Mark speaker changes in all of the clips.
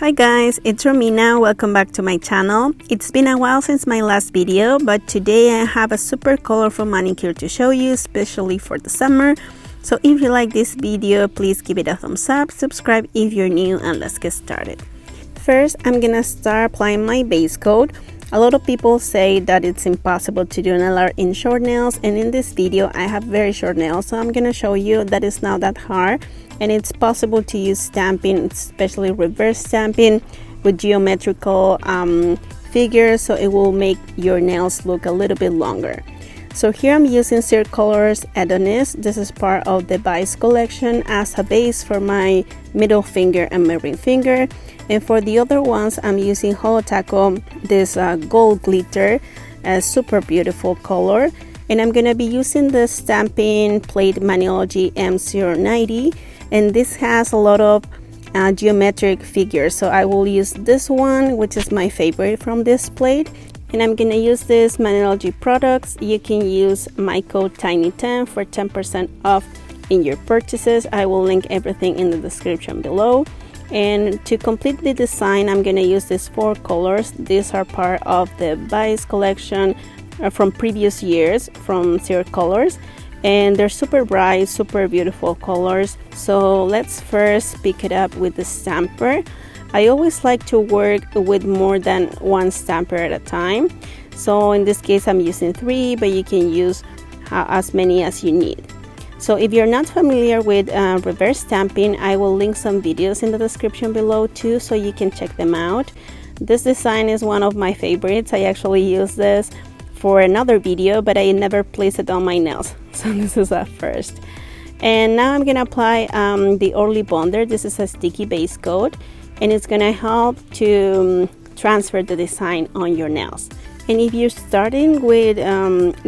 Speaker 1: Hi guys, it's Romina. Welcome back to my channel. It's been a while since my last video, but today I have a super colorful manicure to show you, especially for the summer. So if you like this video, please give it a thumbs up, subscribe if you're new, and let's get started. First, I'm gonna start applying my base coat. A lot of people say that it's impossible to do nail art in short nails, and in this video I have very short nails, so I'm gonna show you that it's not that hard and it's possible to use stamping, especially reverse stamping with geometrical figures, so it will make your nails look a little bit longer. So here I'm using Cirque Colors Hedonist. This is part of the Vice collection as a base for my middle finger and my ring finger. And for the other ones, I'm using Holo Taco, this gold glitter, a super beautiful color. And I'm gonna be using the stamping plate Maniology M090. And this has a lot of geometric figures. So I will use this one, which is my favorite from this plate. And I'm gonna use this Maniology products. You can use my code TINY10 for 10% off in your purchases. I will link everything in the description below. And to complete the design, I'm gonna use these 4 colors. These are part of the Vice collection from previous years from Cirque Colors. And they're super bright, super beautiful colors. So let's first pick it up with the stamper. I always like to work with more than one stamper at a time. So in this case, I'm using 3, but you can use as many as you need. So if you're not familiar with reverse stamping, I will link some videos in the description below too, so you can check them out. This design is one of my favorites. I actually use this for another video, but I never place it on my nails. So this is a first. And now I'm gonna apply the Orly Bonder. This is a sticky base coat, and it's gonna help to transfer the design on your nails. And if you're starting with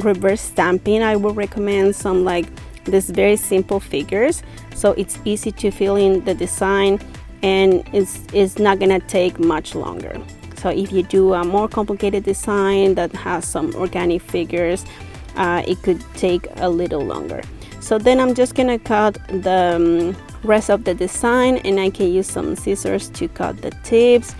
Speaker 1: reverse stamping, I would recommend some like this very simple figures, so it's easy to fill in the design and it's not gonna take much longer. So if you do a more complicated design that has some organic figures, it could take a little longer. So then I'm just gonna cut the rest of the design, and I can use some scissors to cut the tips.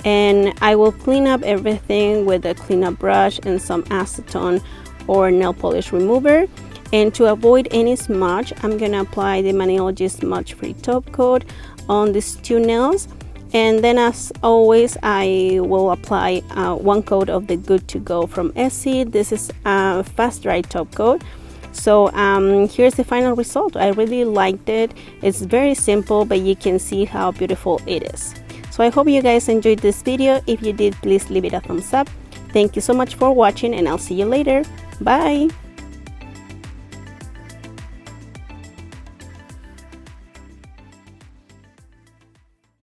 Speaker 1: And I will clean up everything with a cleanup brush and some acetone or nail polish remover. And to avoid any smudge, I'm gonna apply the Maniology smudge free top coat on these 2 nails. And then as always, I will apply 1 coat of the Good to Go from Essie. This is a fast dry top coat. So here's the final result. I really liked it. It's very simple, but you can see how beautiful it is. So I hope you guys enjoyed this video. If you did, please leave it a thumbs up. Thank you so much for watching, and I'll see you later. Bye!